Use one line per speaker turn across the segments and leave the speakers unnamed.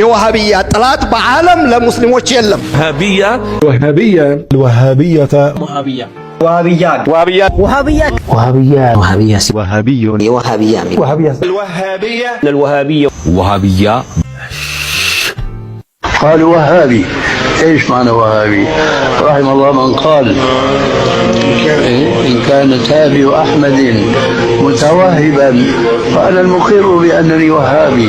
وهابية طلعت بعالم لمسلموش يلم
وهابية
وهابية
وهابيات
وهابية
وهابية
قال وهابي. ايش معنى وهابي؟ رحم الله من قال إن كان تابع أحمد متوهبا فأنا المقر بأنني وهابي.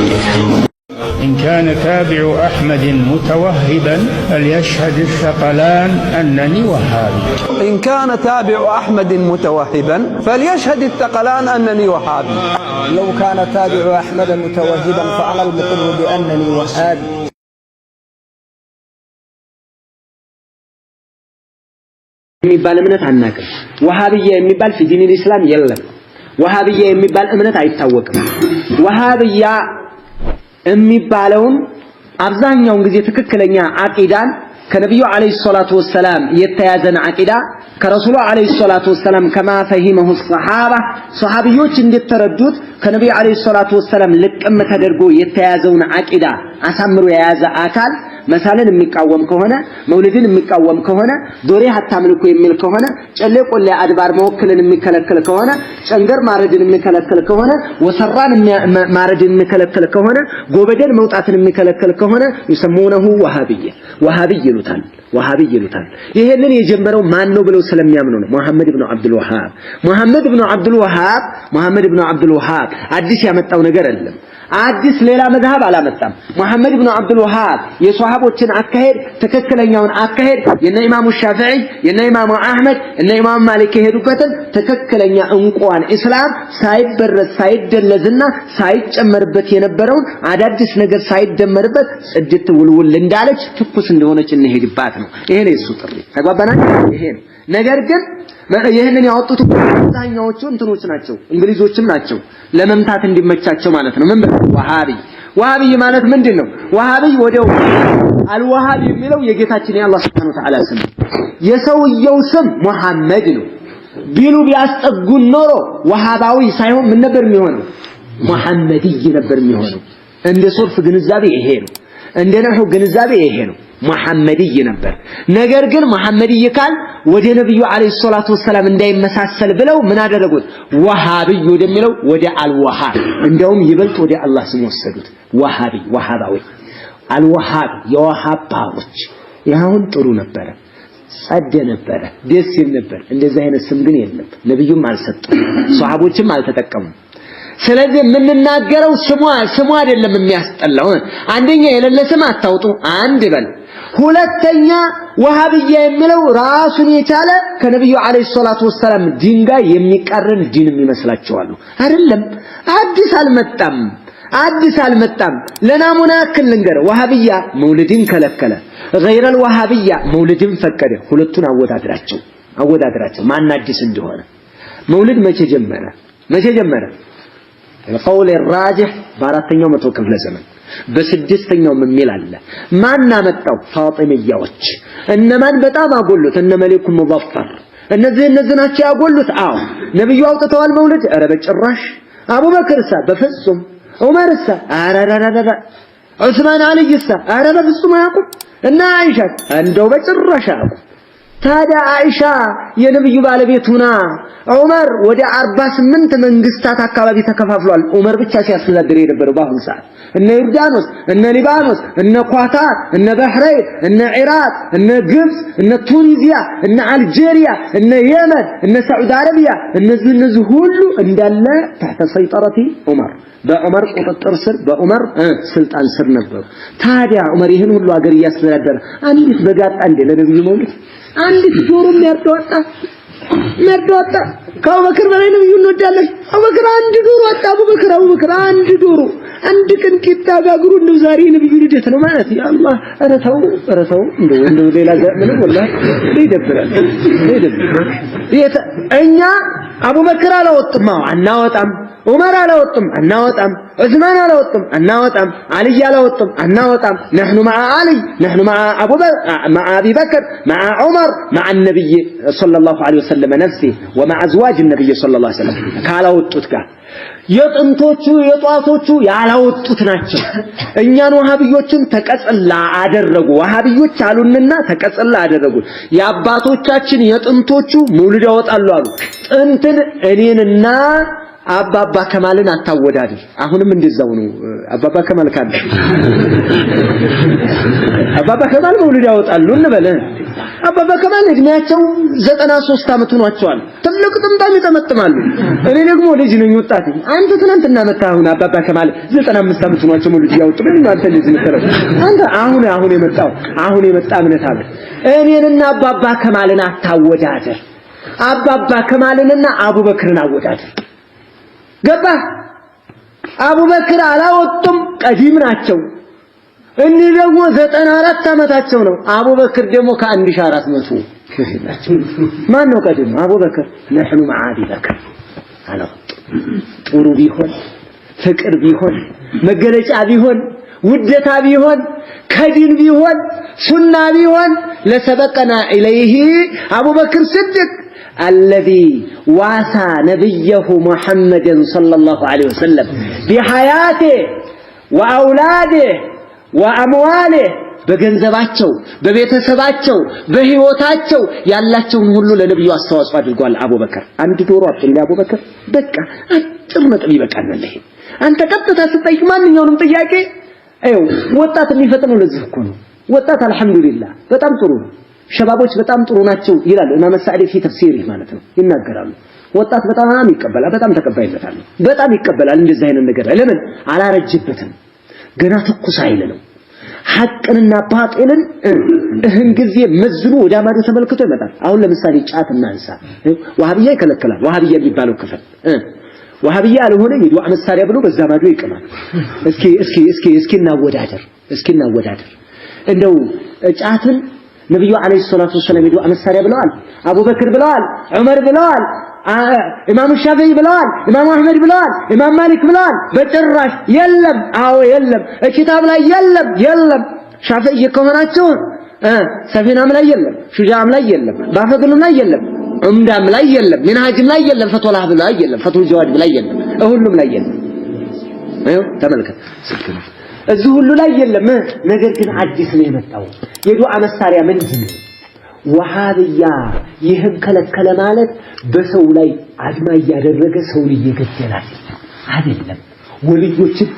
إن كان تابع أحمد متوهبا فليشهد الثقلان أنني وهابي.
إن كان تابع أحمد متوهبا فليشهد الثقلان أنني وهابي.
لو كان تابع أحمد متوهبا فأنا المقر بأنني وهابي.
የሚባል እምነት አናውቅም። ወሃብያ የሚባል في دين الإسلام የለም። ወሃብያ የሚባል እምነት አይታወቅም። ወሃብያ የሚባለውን አብዛኛውን ጊዜ ትክክለኛ አቂዳን ከነብዩ አለይሂ ሰላቱ ወሰለም የተያዘን አቂዳ ከረሱሉ አለይሂ ሰላቱ ወሰለም ከማ ፈሂመሁ ሷሃቢዮች እንደተረዱት ከነብዩ አለይሂ ሰላቱ ወሰለም ልቅም ተደርጎ የተያዘውን አቂዳ አሳምሮ የያዘ አካል መሳለን የሚቃወም ከሆነ መውሊድን የሚቃወም ከሆነ ዶሬ አታምልኩ የሚል ከሆነ ጨሌ ቆሌ አድባር መወክልን የሚከለክል ከሆነ ጨንገር ማረድን የሚከለክል ከሆነ ወሰራን ማረድን የሚከለክል ከሆነ ጎበደን መውጣትን የሚከለክል ከሆነ ይሰሙነሁ ወሃቢ ይሉታል። ይሄንን የጀመረው ማን ነው ብለው ስለሚያምኑ ነው። መሐመድ ኢብኑ አብዱል ወሃብ አዲስ ያመጣው ነገር አይደለም። አዲስ ሌላ መዝሐብ አላመጣም። መሐመድ ኢብኑ አብዱል ወሃብ የሷሃቦችን አካሄድ ትክክለኛውን አካሄድ የነ ኢማሙ ሻፊዒ የነ ኢማሙ አህመድ እነ ኢማሙ ማሊክ የሄዱበትን ትክክለኛ እንቋን እስላም ሳይበረዝ ሳይደለዝና ሳይጨመርበት የነበረውን አዳዲስ ነገር ሳይደመርበት ጽድት ውልውል እንዳለች ትኩስ እንደሆነች እንሄድባት ነው። ይሄ ነው እሱ ጥሪ። ተግባባናል? ይሄ ነው። ነገር ግን ይሄንን ያወጡት አብዛኛዎቹ እንትኖች ናቸው፣ እንግሊዞችም ናቸው ለመምታት እንዲመቻቸው ማለት ነው። ምን ወሃቢ ማለት ምንድነው? ወሃቢ ወዲያው አልወሃቢ የሚለው የጌታችን የአላህ Subhanahu Wa Ta'ala ስም የሰውየው ስም መሐመድ ነው ቢሉ ቢያስጠጉን ኖሮ ወሃባዊ ሳይሆን ምን ነበር የሚሆነው? መሐመድይ ነበር የሚሆነው። እንደ ሶርፍ ግንዛቤ ይሄ ነው። እንደ ነህው ግንዛቤ ይሄ ነው። መሐመድይ ነበር። ነገር ግን መሐመድይ ካል ወደ ነብዩ አለይሂ ሰላቱ ወሰለም እንዳይመሳሰል ብለው ምን አደረጉት? ወሃቢ ወደሚለው ወደ አልወሃብ እንደውም ይበልጥ ወደ አላህ ስም ወሰዱት። ወሃባዊ አልወሃብ የወሃባዎች ያሁን ጥሩ ነበረ፣ ጸደ ነበረ፣ ደስ ይል ነበር። እንደዚህ አይነት ስም ግን የለም። ነብዩም አልሰጡም፣ ሷሃቦችም አልተጠቀሙም። ስለዚህ የምንናገረው ስሙ አይደለም የሚያስጠላው። አንደኛ የሌለ ስም አታውጡ አንድ በል። ሁለተኛ ወሃብያ የሚለው ራሱን የቻለ ከነብዩ አለይሂ ሰላቱ ወሰለም ዲን ጋር የሚቀርን ዲን የሚመስላቸዋል። አይደለም፣ አዲስ አልመጣም። ለናሙና ያክል ልንገር፣ ወሃብያ መውሊድን ከለከለ፣ ገይረል ወሃብያ መውሊድን ፈቀደ። ሁለቱን አወዳድራቸው ማን አዲስ እንደሆነ። መውሊድ መቼ ጀመረ? القول الراجح በአራተኛው መቶ ክፍለ ዘመን በስድስተኛው የሚል አለ። ማን አመጣው? ፋጢሚያዎች። እነማን በጣም አጎሉት? እነ መሊኩ ሙዘፈር። እነዚህ ናቸው ያጎሉት። አዎ ነብዩ አውጥተዋል መውሊድ? ኧረ በጭራሽ። አቡበክርሳ? በፍጹም። ዑመርሳ? አራራራራ። ዑስማን አልይሳ? ኧረ በፍጹም አያውቁም። እና አይሻ? እንደው በጭራሽ አያውቁም። ታዲያ አይሻ የነብዩ ባለቤት ሆና ዑመር ወደ 48 መንግስታት አካባቢ ተከፋፍሏል። ዑመር ብቻ ሲያስተዳድር የነበረው በአሁኑ ሰዓት እነ ዮርዳኖስ፣ እነ ሊባኖስ፣ እነ ኳታር፣ እነ ባህሬን፣ እነ ኢራቅ፣ እነ ግብጽ፣ እነ ቱኒዚያ፣ እነ አልጄሪያ፣ እነ የመን፣ እነ ሳዑዲ አረቢያ እነዚህ ሁሉ እንዳለ تحت سيطرة ዑመር በዑመር ቁጥጥር ስር በዑመር ስልጣን ስር ነበሩ። ታዲያ ዑመር ይሄን ሁሉ ሀገር እያስተዳደረ አንዲት በጋጣ እንደ ለነብዩ መውሊድ አንዲት ዶሮ የሚያርዳውጣ ከአቡበክር በላይ ነብዩ እንወዳለን። አቡበክር አንድ ዶሮ አጣ። አቡበክር አንድ ዶሮ አንድ ቀን ቂጣ ጋግሩ እንደው ዛሬ ነብዩ ልደት ነው ማለት ያ አላህ። ኧረ ተው እንደው ሌላ ዘመን ወላሂ ይደብራል። እኛ አቡበክር አላወጥም አናወጣም፣ ዑመር አላወጥም አናወጣም፣ ዑስማን አላወጥም አናወጣም፣ አልይ አላወጥም አናወጣም። نحن مع علي، نحن مع ابي بكر، مع عمر، مع النبي صلى الله عليه وسلم نفسه ومع ازواج النبي صلى الله عليه وسلم ካላወጡት ጋር የጥንቶቹ የጧቶቹ ያላወጡት ናቸው። እኛን ወሃቢዮችን ተቀጽላ አደረጉ። ወሃቢዮች አሉንና ተቀጽላ አደረጉ። የአባቶቻችን የጥንቶቹ መውሊድ ያወጣሉ አሉ። ጥንትን እኔንና አባባ ከማልን አታወዳድር። አሁንም እንደዛው ነው። አባባ ከማል ካለ አባባ ከማል መውሊድ ያወጣሉ እንበለ። አባባ ከማል እድሜያቸው 93 ዓመት ሆኗቸዋል። ትልቅ ጥምጣም ይጠመጥማሉ። እኔ ደግሞ ልጅ ነኝ ወጣት። አንተ ትናንትና መጣህ። አሁን አባባ ከማል 95 ዓመት ሆኗቸው መውሊድ ያወጡ ምን አንተ ልጅ ምትለው አንተ አሁን የመጣ እምነት አለ። እኔንና አባባ ከማልን አታወዳድር። አባባ ከማልንና አቡበክርን አወዳድር። ገባ? አቡበክር አላወጡም፣ ቀዲም ናቸው። እኒህ ደግሞ 94 ዓመታቸው ነው። አቡበክር ደግሞ ከ1400 ናቸው። ማን ነው ቀዲም? አቡበክር። ነህኑ መዓዲ በክር አላወጡም። ጥሩ ቢሆን ፍቅር ቢሆን መገለጫ ቢሆን ውደታ ቢሆን ከዲን ቢሆን ሱና ቢሆን ለሰበቀና ኢለይሂ አቡበክር ስድቅ الذي واسى نبيه محمد صلى الله عليه وسلم بحياته وأولاده وأمواله በገንዘባቸው በቤተሰባቸው በህይወታቸው ያላቸውን ሁሉ ለነብዩ አስተዋጽኦ አድርጓል። አቡበከር አንድ ዶሮ አጥቶ አቡበከር በቃ አጭር ነጥብ ይበቃናል። ይሄ አንተ ቀጥታ ስትጠይቅ ማንኛውንም ጥያቄ አይው ወጣት የሚፈጥነው ለዚህ እኮ ነው። ወጣት አልহামዱሊላህ በጣም ጥሩ ነው። ሸባቦች በጣም ጥሩ ናቸው ይላል ኢማም ሰዓዲ في ተፍሲር ማለት ነው ይናገራሉ። ወጣት በጣም ይቀበላል፣ በጣም ተቀባይነታል፣ በጣም ይቀበላል እንደዚህ አይነት ነገር። ለምን አላረጅበትም፣ ገና ትኩስ ኃይል ነው። ሐቅንና ባጢልን እህን ጊዜ መዝኑ ወደ አማዱ ተመልክቶ ይመጣል። አሁን ለምሳሌ ጫት እናንሳ። ወሃቢያ ይከለከላል። ወሃቢያ የሚባለው ክፍል ወሃቢያ አልሆነ የዱዓ መሳሪያ ብሎ በዛ ማዶ ይቀማል። እስኪ እናወዳደር እንደው ጫትን ነብዩ አለይሂ ሰላቱ ወሰለም የዱዓ መሳሪያ ብለዋል። አቡበክር ብለዋል፣ ዑመር ብለዋል፣ ኢማም ሻፊዒ ብለዋል፣ ኢማም አህመድ ብለዋል፣ ኢማም ማሊክ ብለዋል። በጭራሽ የለም። አዎ የለም። ኪታብ ላይ የለም። ሻፊዒ ከሆናችሁ ሰፊናም ላይ የለም፣ ሹጃም ላይ የለም፣ ባፈድሉም ላይ የለም፣ ዑምዳም ላይ የለም፣ ሚንሃጅም ላይ የለም፣ ፈትዋላህ ላይ የለም፣ ፈትወል ጀዋድ ላይ የለም፣ ሁሉም ላይ የለም። ተመልከት እዚህ ሁሉ ላይ የለም። ነገር ግን አዲስ ነው የመጣው የዱዓ መሳሪያ ምንድነው? ወሃቢያ ይህን ከለከለ ማለት በሰው ላይ አድማ ያደረገ ሰው ይገደላል አይደለም። ወልዮችን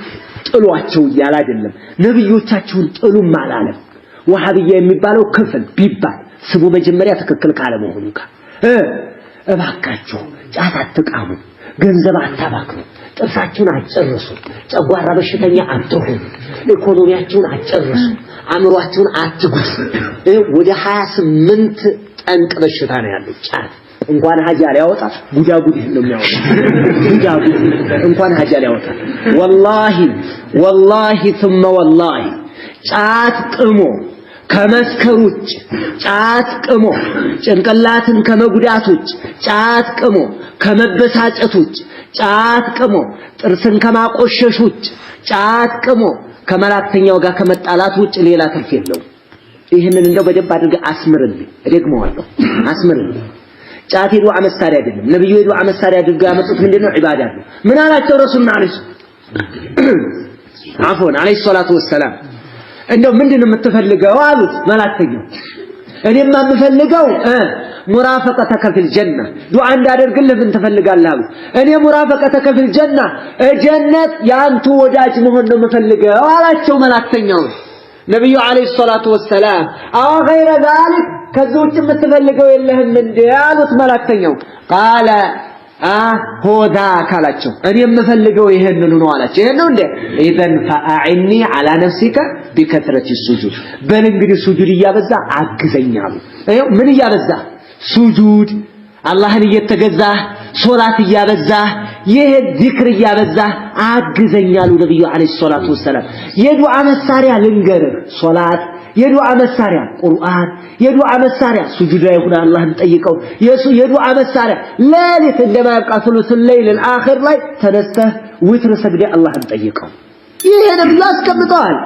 ጥሏቸው ይያል አይደለም። ነብዮቻቸውን ጥሉም አላለም። ወሃቢያ የሚባለው ክፍል ቢባል ስሙ መጀመሪያ ትክክል ካለ መሆኑ ጋር እባካችሁ ጫት አትቃሙ፣ ገንዘብ አታባክኑ፣ ጥርሳችሁን አጨርሱ፣ ጨጓራ በሽተኛ አትሁኑ፣ ኢኮኖሚያችሁን አጨርሱ፣ አእምሮአችሁን አትጉዱ። ወደ 28 ጠንቅ በሽታ ነው ያለው ጫት። እንኳን ሀጃ ሊያወጣ ጉዳጉድ ነው የሚያወጣ። ጉዳጉድ እንኳን ሀጃ ሊያወጣ ወላሂ ثم والله ጫት ቅሞ ከመስከር ውጭ ጫት ቅሞ ጭንቅላትን ከመጉዳት ውጭ ጫት ቅሞ ከመበሳጨት ውጭ ጫት ቅሞ ጥርስን ከማቆሸሽ ውጭ ጫት ቅሞ ከመላእክተኛው ጋር ከመጣላት ውጭ ሌላ ትርፍ የለው። ይህንን እንደው በደንብ አድርገህ አስምርልኝ፣ እደግመዋለሁ፣ አስምርልኝ። ጫት የዱዓ መሳሪያ አይደለም። ነብዩ የዱዓ መሳሪያ አድርገው ያመጡት ምንድነው? ዒባዳ ነው። ምን አላቸው ረሱልና አለይሂ ሰላቱ ወሰላም እንደው ምንድነው የምትፈልገው አሉት መላእክተኛው። እኔማ የምፈልገው ሙራፈቀተከ ፊል ጀና ዱዓ እንዳደርግልህ ምን ትፈልጋለህ አሉት። እኔ ሙራፈቀተከ ፊል ጀና ጀነት ያንቱ ወዳጅ መሆን ነው የምፈልገው አላቸው መላእክተኛው። ነብዩ አለይሂ ሰላቱ ወሰላም አው ገይረ ዛሊክ ከዚህ ውጭ የምትፈልገው የለህም እንዴ አሉት መላእክተኛው። ቃለ ሆዳ ካላቸው እኔ የምፈልገው ይሄንን ነው አላቸው። ይሄን ነው እንዴ? ኢዘን ፈአዕኒ ዐላ ነፍሲከ ቢከትረቲ ሱጁድ በል እንግዲህ ሱጁድ እያበዛ አግዘኛሉ። ይሄው ምን እያበዛ ሱጁድ አላህን እየተገዛህ ሶላት እያበዛህ ይሄ ዚክር እያበዛህ አግዘኛሉ ነብዩ አለይሂ ሰላቱ ወሰላም። የዱዓ መሳሪያ ልንገርህ ሶላት፣ የዱዓ መሳሪያ ቁርአን፣ የዱዓ መሳሪያ ሱጁድ ላይ ሆነ አላህን ጠይቀው፣ የዱዓ መሳሪያ ሌሊት እንደማይብቃ ሱሉሱል ለይል አልአኺር ላይ ተነስተህ ዊትር ሰግደህ አላህን ጠይቀው። ይሄ ነብዩ አስቀምጠዋል።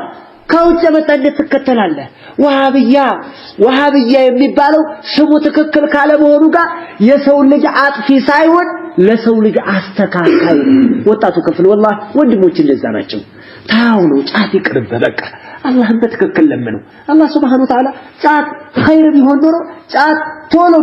ከውጭ መጣ ትከተላለህ። ወሃቢያ የሚባለው ስሙ ትክክል ካለ መሆኑ ጋር የሰው ልጅ አጥፊ ሳይሆን ለሰው ልጅ አስተካካይ ወጣቱ ክፍል والله ወንድሞች እንደዛ ናቸው ታውኑ ጫት ይቅርብ በቃ አላህን በትክክል ለምነው አላህ Subhanahu Wa Ta'ala ጫት ኸይር ቢሆን ኖሮ ጫት ቶሎ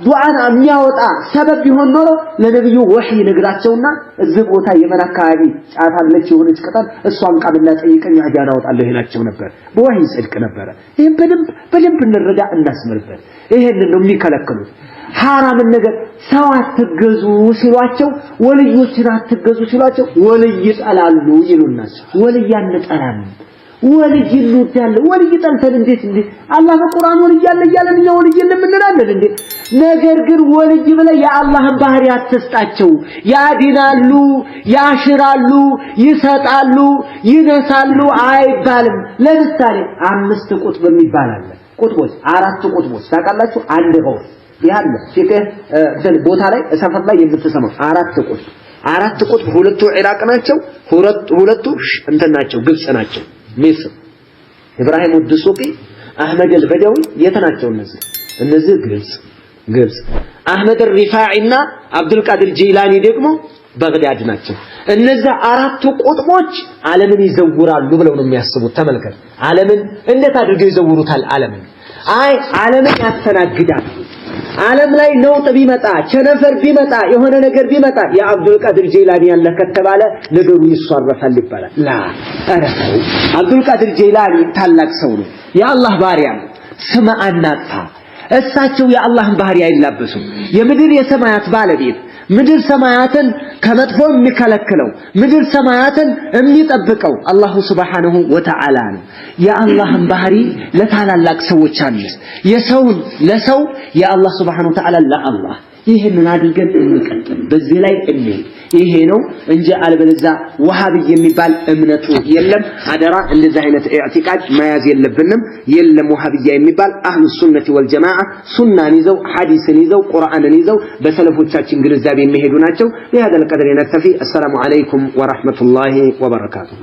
ዱዓን የሚያወጣ ሰበብ ቢሆን ኖሮ ለነብዩ ወህይ ነግራቸውና እዚህ ቦታ የመን አካባቢ ጫት አለች የሆነች ቅጠል እሷን ቃብላ ጠይቀኝ አጃና አወጣለሁ ይላቸው ነበር በወህይ ጽድቅ ነበር ይሄን በደንብ እንረዳ እናስምርበት ይሄንን ነው የሚከለክሉት حرام ነገር ሰው አትገዙ ሲሏቸው ወልዮችን አትገዙ ሲሏቸው ወልይ ይጣላሉ ይሉናል ወልይ አንጠራም ወልይ እንወዳለን ወልይ ጠልተን እንዴት አላህ በቁርአን ወልይ ያለ ያለን ነው ወልይ እንምንላለን እንዴ ነገር ግን ወልይ ብለ የአላህን ባህሪ አትስጣቸው ያዲናሉ ያሽራሉ ይሰጣሉ ይነሳሉ አይባልም ለምሳሌ 5 ቁጥብ የሚባል አለ ቁጥቦች 4 ቁጥቦች ታውቃላችሁ አንድ ነው ያለ ፍቅህ ቦታ ላይ ሰፈር ላይ የምትሰማው 4 ቁጥብ ሁለቱ ኢራቅ ናቸው ሁለቱ እንትን ናቸው ግብጽ ናቸው ሚስር ኢብራሂም ወድሱቂ አህመድ አልበዳዊ የተናቸው እነዚህ ግብጽ አህመድ الرفاعيና አብዱል ቃድር ጂላኒ ደግሞ በግዳድ ናቸው እነዚህ 4 ቁጥቦች ዓለምን ይዘውራሉ ብለው ነው የሚያስቡት ተመልከት ዓለምን እንዴት አድርገው ይዘውሩታል ዓለምን ያስተናግዳል ዓለም ላይ ነውጥ ቢመጣ ቸነፈር ቢመጣ የሆነ ነገር ቢመጣ የአብዱል ቃድር ጂላኒ ያለ ከተባለ ነገሩ ይሷረፋል ይባላል ላ አረፈው አብዱል ቃድር ጂላኒ ታላቅ ሰው ነው የአላህ ባሪያ ነው ስም አናጣ እሳቸው የአላህን ባህሪ አይላበሱ የምድር የሰማያት ባለቤት ምድር ሰማያትን ከመጥፎ የሚከለክለው ምድር ሰማያትን የሚጠብቀው አላህ Subhanahu Wa Ta'ala ነው የአላህን ባህሪ ለታላላቅ ሰዎች አንስ የሰውን ለሰው የአላህ Subhanahu Wa Ta'ala ለአላህ ይሄንን አድርገን እንቀጥል በዚህ ላይ ይሄ ነው እንጂ አልበለዛ ወሃቢ የሚባል እምነቱ የለም አደራ እንደዚህ አይነት ኢዕቲቃድ መያዝ የለብንም የለም ወሃቢያ የሚባል አህሉ ሱነቲ ወልጀማዓ ሱናን ይዘው ሐዲስን ይዘው ቁርአንን ይዘው በሰለፎቻችን ግንዛቤ የሚሄዱ ናቸው ለهذا القدر نكتفي السلام عليكم ورحمة الله وبركاته